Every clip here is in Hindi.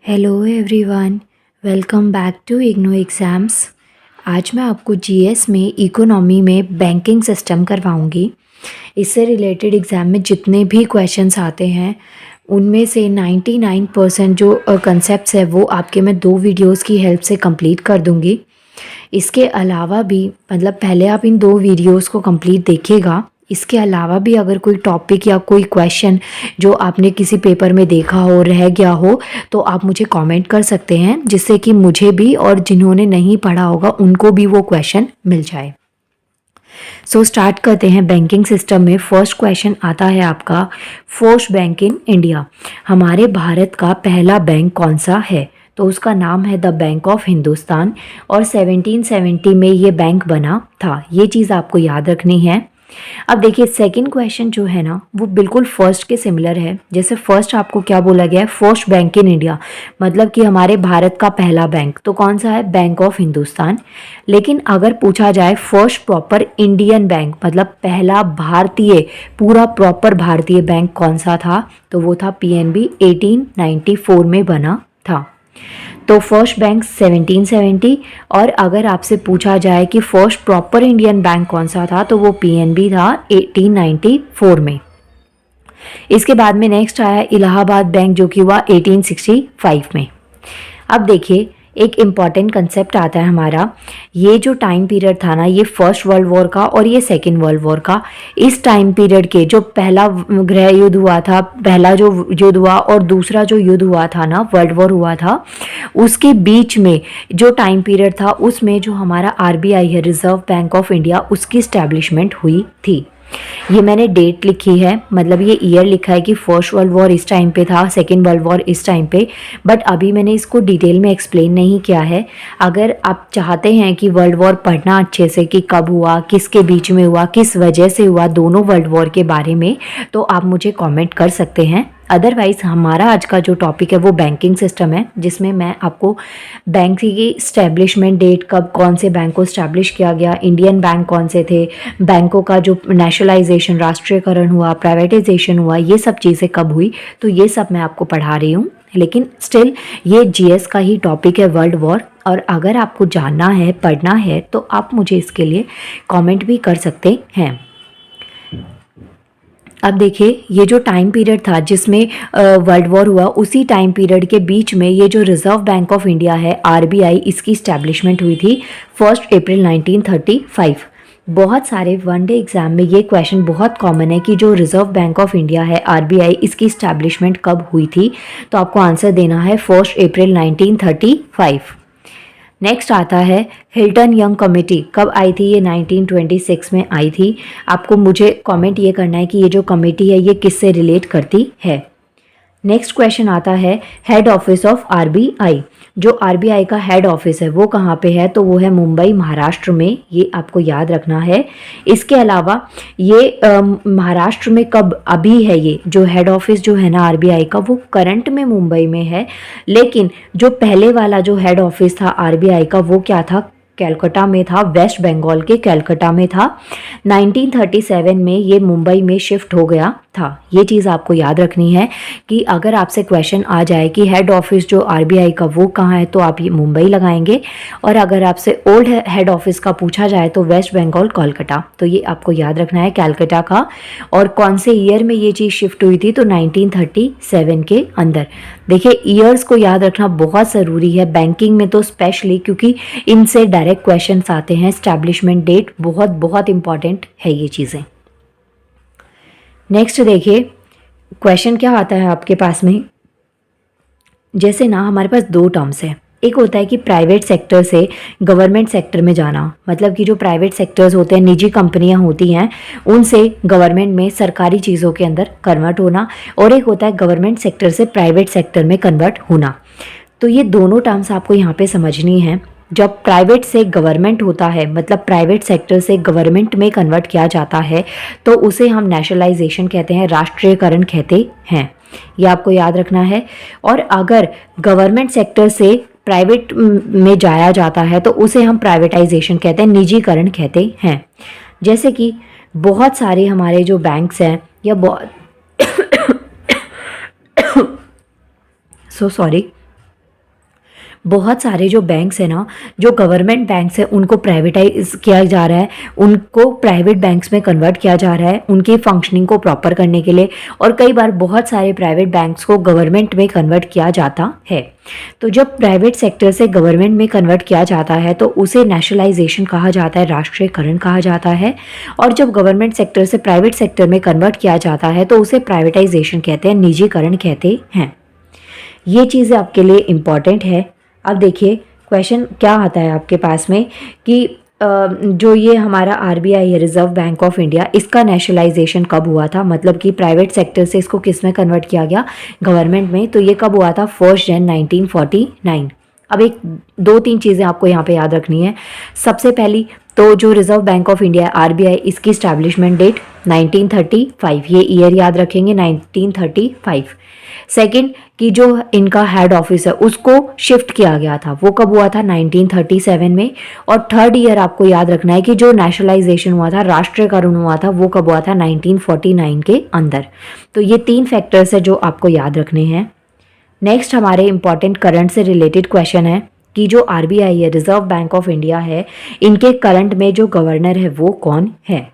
Hello everyone, welcome back to IGNOU exams. आज मैं आपको जीएस में इकोनॉमी में बैंकिंग सिस्टम करवाऊंगी। इससे रिलेटेड एग्ज़ाम में जितने भी क्वेश्चंस आते हैं उनमें से 99% जो कंसेप्ट्स है वो आपके मैं 2 वीडियोस की हेल्प से कंप्लीट कर दूंगी। इसके अलावा भी पहले आप इन 2 वीडियोस को कंप्लीट देखिएगा। इसके अलावा भी अगर कोई टॉपिक या कोई क्वेश्चन जो आपने किसी पेपर में देखा हो, रह गया हो, तो आप मुझे कमेंट कर सकते हैं, जिससे कि मुझे भी और जिन्होंने नहीं पढ़ा होगा उनको भी वो क्वेश्चन मिल जाए। स्टार्ट करते हैं। बैंकिंग सिस्टम में फर्स्ट क्वेश्चन आता है आपका, फर्स्ट बैंक इन इंडिया, हमारे भारत का पहला बैंक कौन सा है? तो उसका नाम है द बैंक ऑफ हिंदुस्तान और 1770 में ये बैंक बना था। ये चीज़ आपको याद रखनी है। अब देखिए सेकंड क्वेश्चन जो है ना वो बिल्कुल फर्स्ट के सिमिलर है। जैसे फर्स्ट आपको क्या बोला गया है, फर्स्ट बैंक इन इंडिया, मतलब कि हमारे भारत का पहला बैंक, तो कौन सा है? Bank of Hindustan. लेकिन अगर पूछा जाए फर्स्ट प्रॉपर इंडियन बैंक, मतलब पहला भारतीय, पूरा प्रॉपर भारतीय बैंक कौन सा था, तो वो था पीएनबी, 1894 में बना था। तो फर्स्ट बैंक 1770। और अगर आपसे पूछा जाए कि फर्स्ट प्रॉपर इंडियन बैंक कौन सा था, तो वो पीएनबी था 1894 में। इसके बाद में नेक्स्ट आया इलाहाबाद बैंक, जो कि हुआ 1865 में। अब देखिए एक इम्पॉर्टेंट कंसेप्ट आता है हमारा, ये जो टाइम पीरियड था ना, ये फर्स्ट वर्ल्ड वॉर का और ये सेकेंड वर्ल्ड वॉर का, इस टाइम पीरियड के जो पहला गृह युद्ध हुआ था, पहला जो युद्ध हुआ और दूसरा जो युद्ध हुआ था ना, वर्ल्ड वॉर हुआ था, उसके बीच में जो टाइम पीरियड था उसमें जो हमारा आरबीआई है, रिजर्व बैंक ऑफ इंडिया, उसकी स्टैब्लिशमेंट हुई थी। ये मैंने डेट लिखी है, मतलब ये ईयर लिखा है कि फर्स्ट वर्ल्ड वॉर इस टाइम पे था, सेकेंड वर्ल्ड वॉर इस टाइम पे, बट अभी मैंने इसको डिटेल में एक्सप्लेन नहीं किया है। अगर आप चाहते हैं कि वर्ल्ड वॉर पढ़ना अच्छे से कि कब हुआ, किसके बीच में हुआ, किस वजह से हुआ, दोनों वर्ल्ड वॉर के बारे में, तो आप मुझे कमेंट कर सकते हैं। अदरवाइज हमारा आज का जो टॉपिक है वो बैंकिंग सिस्टम है, जिसमें मैं आपको बैंक की स्टैब्लिशमेंट डेट, कब कौन से बैंक को स्टैब्लिश किया गया, इंडियन बैंक कौन से थे, बैंकों का जो नेशनलाइजेशन, राष्ट्रीयकरण हुआ, प्राइवेटाइजेशन हुआ, ये सब चीज़ें कब हुई, तो ये सब मैं आपको पढ़ा रही हूँ। लेकिन स्टिल ये जीएस का ही टॉपिक है, वर्ल्ड वॉर, और अगर आपको जानना है, पढ़ना है, तो आप मुझे इसके लिए कमेंट भी कर सकते हैं। अब देखिए ये जो टाइम पीरियड था जिसमें वर्ल्ड वॉर हुआ, उसी टाइम पीरियड के बीच में ये जो रिजर्व बैंक ऑफ इंडिया है, आरबीआई, इसकी स्टैब्लिशमेंट हुई थी 1 अप्रैल 1935। बहुत सारे वनडे एग्जाम में ये क्वेश्चन बहुत कॉमन है कि जो रिजर्व बैंक ऑफ इंडिया है, आरबीआई, इसकी स्टैब्लिशमेंट कब हुई थी, तो आपको आंसर देना है 1 अप्रैल 1935। नेक्स्ट आता है हिल्टन यंग कमेटी, कब आई थी? ये 1926 में आई थी। आपको मुझे कमेंट ये करना है कि ये जो कमेटी है ये किससे रिलेट करती है। नेक्स्ट क्वेश्चन आता है हेड ऑफिस ऑफ आरबीआई, जो आरबीआई का हेड ऑफिस है वो कहाँ पे है, तो वो है मुंबई, महाराष्ट्र में। ये आपको याद रखना है। इसके अलावा ये महाराष्ट्र में कब अभी है, ये जो हेड ऑफिस जो है ना आरबीआई का, वो करंट में मुंबई में है। लेकिन जो पहले वाला जो हेड ऑफिस था आरबीआई का, वो क्या था? कैलकाटा में था, वेस्ट बंगाल के कैलकाटा में था। 1937 में ये मुंबई में शिफ्ट हो गया था। ये चीज़ आपको याद रखनी है कि अगर आपसे क्वेश्चन आ जाए कि हेड ऑफिस जो आरबीआई का वो कहाँ है, तो आप ये मुंबई लगाएंगे, और अगर आपसे ओल्ड हेड ऑफिस का पूछा जाए तो वेस्ट बंगाल, कोलकाता। तो ये आपको याद रखना है कैलकाटा का। और कौन से ईयर में ये चीज़ शिफ्ट हुई थी, तो 1937 के अंदर। देखिए ईयर्स को याद रखना बहुत ज़रूरी है बैंकिंग में, तो स्पेशली क्योंकि इनसे डायरेक्ट क्वेश्चंस आते हैं। स्टैब्लिशमेंट डेट बहुत बहुत इंपॉर्टेंट है ये चीज़ें। नेक्स्ट देखिए क्वेश्चन क्या आता है आपके पास में। जैसे ना हमारे पास 2 टर्म्स है, एक होता है कि प्राइवेट सेक्टर से गवर्नमेंट सेक्टर में जाना, मतलब कि जो प्राइवेट सेक्टर्स होते हैं, निजी कंपनियां होती हैं, उनसे गवर्नमेंट में सरकारी चीज़ों के अंदर कन्वर्ट होना, और एक होता है गवर्नमेंट सेक्टर से प्राइवेट सेक्टर में कन्वर्ट होना। तो ये दोनों टर्म्स आपको यहाँ पे समझनी है। जब प्राइवेट से गवर्नमेंट होता है, मतलब प्राइवेट सेक्टर से गवर्नमेंट में कन्वर्ट किया जाता है, तो उसे हम नेशनलाइजेशन कहते हैं, राष्ट्रीयकरण कहते हैं। ये आपको याद रखना है। और अगर गवर्नमेंट सेक्टर से प्राइवेट में जाया जाता है तो उसे हम प्राइवेटाइजेशन कहते हैं, निजीकरण कहते हैं। जैसे कि बहुत सारे हमारे जो बैंक्स हैं या बहुत सो सॉरी बहुत सारे जो बैंक्स हैं ना, जो गवर्नमेंट बैंक्स हैं, उनको प्राइवेटाइज किया जा रहा है, उनको प्राइवेट बैंक्स में कन्वर्ट किया जा रहा है उनकी फंक्शनिंग को प्रॉपर करने के लिए। और कई बार बहुत सारे प्राइवेट बैंक्स को गवर्नमेंट में कन्वर्ट किया जाता है। तो जब प्राइवेट सेक्टर से गवर्नमेंट में कन्वर्ट किया जाता है तो उसे नेशनलाइजेशन कहा जाता है, राष्ट्रीयकरण कहा जाता है। और जब गवर्नमेंट सेक्टर से प्राइवेट सेक्टर में कन्वर्ट किया जाता है तो उसे प्राइवेटाइजेशन कहते हैं, निजीकरण कहते हैं। ये चीज़ें आपके लिए इम्पॉर्टेंट है। अब देखिए क्वेश्चन क्या आता है आपके पास में कि जो ये हमारा आरबीआई है, रिजर्व बैंक ऑफ इंडिया, इसका नेशनलाइजेशन कब हुआ था, मतलब कि प्राइवेट सेक्टर से इसको किस में कन्वर्ट किया गया, गवर्नमेंट में। तो ये कब हुआ था, 1 जनवरी 1949। अब एक 2-3 चीज़ें आपको यहाँ पे याद रखनी है। सबसे पहली तो जो reserve bank of India RBI, इसकी स्टैब्लिशमेंट डेट 1935, ये ईयर याद रखेंगे 1935। सेकंड कि जो इनका हेड ऑफिस है उसको शिफ्ट किया गया था, वो कब हुआ था, 1937 में। और थर्ड ईयर आपको याद रखना है कि जो नेशनलाइजेशन हुआ था, राष्ट्रीयकरण हुआ था, वो कब हुआ था, 1949 के अंदर। तो ये 3 फैक्टर्स है जो आपको याद रखने हैं। नेक्स्ट हमारे इंपॉर्टेंट करंट से रिलेटेड क्वेश्चन है कि जो आरबीआई है, रिजर्व बैंक ऑफ इंडिया है, इनके करंट में जो गवर्नर है वो कौन है।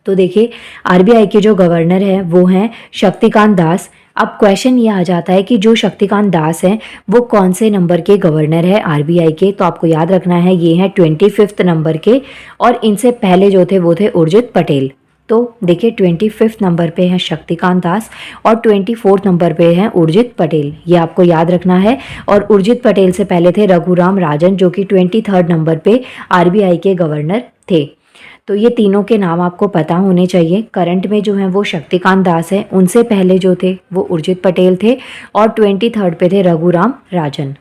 तो देखिए आरबीआई के जो गवर्नर है वो हैं शक्तिकांत दास। अब क्वेश्चन ये आ जाता है कि जो शक्तिकांत दास हैं वो कौन से नंबर के गवर्नर है आरबीआई के। तो आपको याद रखना है ये हैं 25th नंबर के, और इनसे पहले जो थे वो थे उर्जित पटेल। तो देखिए 25th नंबर पे हैं शक्तिकांत दास और 24th नंबर पे हैं उर्जित पटेल, ये आपको याद रखना है। और उर्जित पटेल से पहले थे रघुराम राजन, जो कि 23rd नंबर पे आरबीआई के गवर्नर थे। तो ये तीनों के नाम आपको पता होने चाहिए। करंट में जो हैं वो शक्तिकांत दास है, उनसे पहले जो थे वो उर्जित पटेल थे, और 23rd पे थे रघुराम राजन।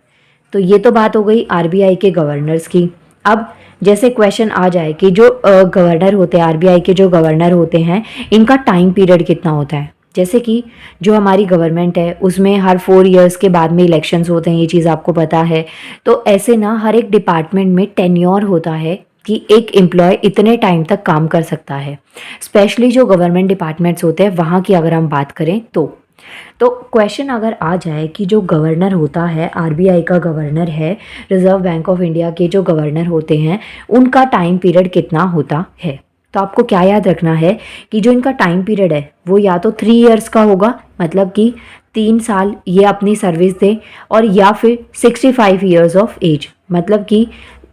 तो ये तो बात हो गई आरबीआई के गवर्नर्स की। अब जैसे क्वेश्चन आ जाए कि जो गवर्नर होते हैं, आरबीआई के जो गवर्नर होते हैं, इनका टाइम पीरियड कितना होता है। जैसे कि जो हमारी गवर्नमेंट है उसमें हर 4 इयर्स के बाद में इलेक्शंस होते हैं, ये चीज़ आपको पता है। तो ऐसे ना हर एक डिपार्टमेंट में टेन्योर होता है कि एक एम्प्लॉय इतने टाइम तक काम कर सकता है। स्पेशली जो गवर्नमेंट डिपार्टमेंट्स होते हैं वहाँ की अगर हम बात करें तो क्वेश्चन अगर आ जाए कि जो गवर्नर होता है, आरबीआई का गवर्नर है, रिजर्व बैंक ऑफ इंडिया के जो गवर्नर होते हैं, उनका टाइम पीरियड कितना होता है। तो आपको क्या याद रखना है कि जो इनका टाइम पीरियड है वो या तो 3 इयर्स का होगा, मतलब कि 3 साल ये अपनी सर्विस दें, और या फिर 65 ईयर्स ऑफ एज, मतलब कि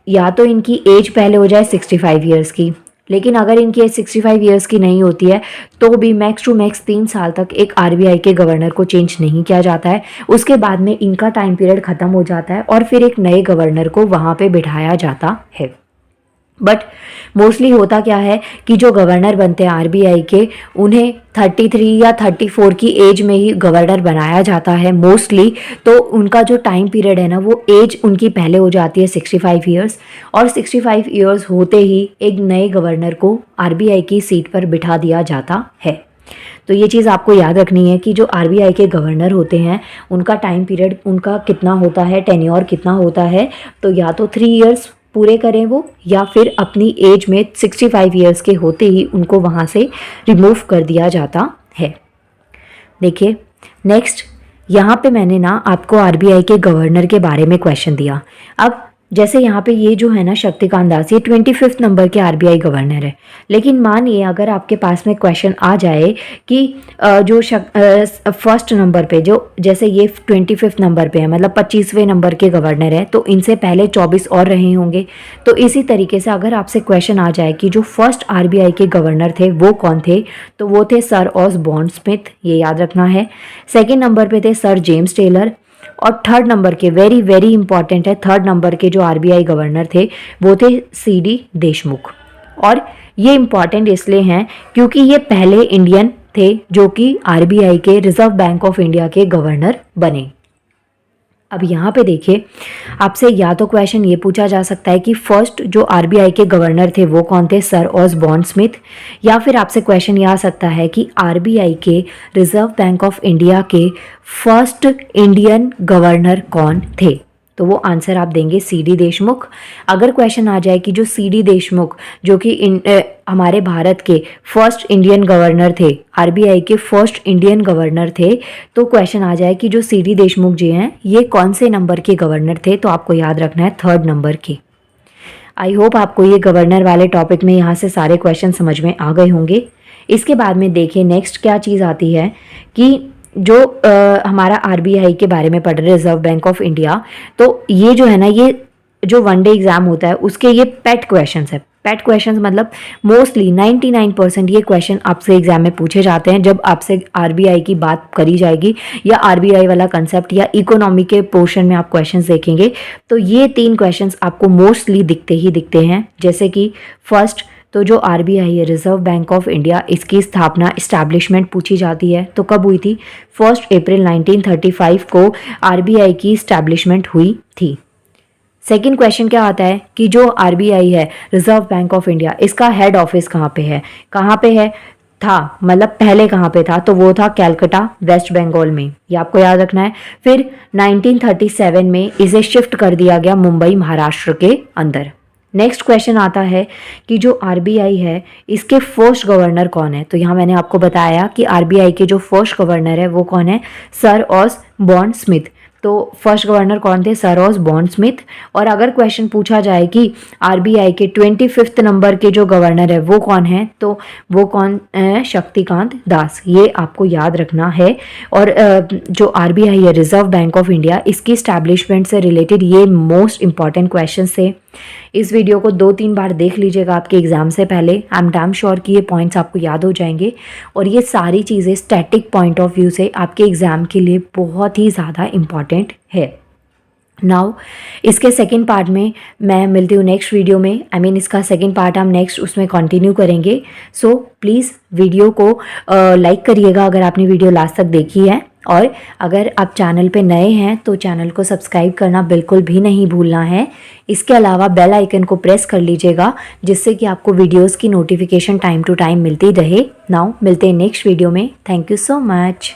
या तो इनकी एज पहले हो जाए 65 ईयर्स की, लेकिन अगर इनकी एज 65 ईयर्स की नहीं होती है तो भी मैक्स टू मैक्स 3 साल तक एक आरबीआई के गवर्नर को चेंज नहीं किया जाता है। उसके बाद में इनका टाइम पीरियड ख़त्म हो जाता है और फिर एक नए गवर्नर को वहाँ पे बिठाया जाता है। बट मोस्टली होता क्या है कि जो गवर्नर बनते हैं आरबीआई के, उन्हें 33 या 34 की एज में ही गवर्नर बनाया जाता है मोस्टली। तो उनका जो टाइम पीरियड है ना, वो एज उनकी पहले हो जाती है 65 ईयर्स, और 65 ईयर्स होते ही एक नए गवर्नर को आरबीआई की सीट पर बिठा दिया जाता है। तो ये चीज़ आपको याद रखनी है कि जो आरबीआई के गवर्नर होते हैं उनका टाइम पीरियड उनका कितना होता है, टेन्योर कितना होता है। तो या तो 3 इयर्स पूरे करें वो, या फिर अपनी एज में 65 ईयर्स के होते ही उनको वहाँ से रिमूव कर दिया जाता है। देखिए नेक्स्ट यहाँ पे मैंने ना आपको आरबीआई के गवर्नर के बारे में क्वेश्चन दिया। अब जैसे यहाँ पे ये जो है ना शक्तिकांत दास, ये 25th नंबर के आरबीआई गवर्नर है। लेकिन मानिए अगर आपके पास में क्वेश्चन आ जाए कि जो फर्स्ट नंबर पे, जो जैसे ये 25th नंबर पे है, मतलब 25वें नंबर के गवर्नर है, तो इनसे पहले 24 और रहे होंगे। तो इसी तरीके से अगर आपसे क्वेश्चन आ जाए कि जो फर्स्ट आरबीआई के गवर्नर थे वो कौन थे, तो वो थे सर ऑसबॉर्न स्मिथ, ये याद रखना है। सेकेंड नंबर पे थे सर जेम्स टेलर, और थर्ड नंबर के वेरी वेरी इंपॉर्टेंट है, थर्ड नंबर के जो आरबीआई गवर्नर थे वो थे सीडी देशमुख। और ये इंपॉर्टेंट इसलिए हैं क्योंकि ये पहले इंडियन थे जो कि आरबीआई के, रिजर्व बैंक ऑफ इंडिया के गवर्नर बने। अब यहाँ पे देखिए आपसे या तो क्वेश्चन ये पूछा जा सकता है कि फर्स्ट जो आरबीआई के गवर्नर थे वो कौन थे, सर ऑसबॉर्न स्मिथ, या फिर आपसे क्वेश्चन ये आ सकता है कि आरबीआई के, रिजर्व बैंक ऑफ इंडिया के फर्स्ट इंडियन गवर्नर कौन थे। तो वो आंसर आप देंगे सी डी देशमुख। अगर क्वेश्चन आ जाए कि जो सी डी देशमुख जो कि हमारे भारत के फर्स्ट इंडियन गवर्नर थे, आरबीआई के फर्स्ट इंडियन गवर्नर थे, तो क्वेश्चन आ जाए कि जो सी डी देशमुख जी हैं ये कौन से नंबर के गवर्नर थे, तो आपको याद रखना है 3rd नंबर के। आई होप आपको ये गवर्नर वाले टॉपिक में यहाँ से सारे क्वेश्चन समझ में आ गए होंगे। इसके बाद में देखिए नेक्स्ट क्या चीज़ आती है कि जो हमारा आरबीआई के बारे में पढ़ रहे रिजर्व बैंक ऑफ इंडिया, तो ये जो है ना, ये जो वनडे एग्जाम होता है उसके ये पेट क्वेश्चंस है। पेट क्वेश्चंस मतलब मोस्टली 99% ये क्वेश्चन आपसे एग्जाम में पूछे जाते हैं जब आपसे आरबीआई की बात करी जाएगी या आरबीआई वाला कंसेप्ट या इकोनॉमी के पोर्शन में आप क्वेश्चंस देखेंगे तो ये 3 क्वेश्चंस आपको मोस्टली दिखते हैं। जैसे कि फर्स्ट, तो जो आरबीआई है रिजर्व बैंक ऑफ इंडिया, इसकी स्थापना इस्टेब्लिशमेंट पूछी जाती है तो कब हुई थी? 1 अप्रैल 1935 को आरबीआई की इस्टेब्लिशमेंट हुई थी। सेकेंड क्वेश्चन क्या आता है कि जो आरबीआई है रिजर्व बैंक ऑफ इंडिया, इसका हेड ऑफिस कहाँ पे है? था मतलब पहले कहाँ पे था? तो वो था कैलकाटा वेस्ट बंगाल में, ये आपको याद रखना है। फिर 1937 में इसे शिफ्ट कर दिया गया मुंबई महाराष्ट्र के अंदर। नेक्स्ट क्वेश्चन आता है कि जो आरबीआई है इसके फर्स्ट गवर्नर कौन है? तो यहाँ मैंने आपको बताया कि आरबीआई के जो फर्स्ट गवर्नर है वो कौन है? Sir Osborne Smith. तो फर्स्ट गवर्नर कौन थे? Sir Osborne Smith. और अगर क्वेश्चन पूछा जाए कि आरबीआई के 25th नंबर के जो गवर्नर है वो कौन है, तो वो कौन है? शक्तिकांत दास। ये आपको याद रखना है। और जो आरबीआई है रिजर्व बैंक ऑफ इंडिया, इसकी स्टैब्लिशमेंट से रिलेटेड ये मोस्ट इंपॉर्टेंट क्वेश्चन थे। इस वीडियो को 2-3 बार देख लीजिएगा आपके एग्जाम से पहले। आई एम डैम श्योर कि ये पॉइंट्स आपको याद हो जाएंगे और ये सारी चीज़ें स्टैटिक पॉइंट ऑफ व्यू से आपके एग्जाम के लिए बहुत ही ज़्यादा इम्पॉर्टेंट है। नाउ इसके सेकंड पार्ट में मैं मिलती हूँ नेक्स्ट वीडियो में। इसका सेकंड पार्ट हम नेक्स्ट उसमें कंटिन्यू करेंगे। सो प्लीज़ वीडियो को लाइक करिएगा अगर आपने वीडियो लास्ट तक देखी है, और अगर आप चैनल पे नए हैं तो चैनल को सब्सक्राइब करना बिल्कुल भी नहीं भूलना है। इसके अलावा बेल आइकन को प्रेस कर लीजिएगा जिससे कि आपको वीडियोस की नोटिफिकेशन टाइम टू टाइम मिलती रहे। नाउ मिलते हैं नेक्स्ट वीडियो में। Thank you so much.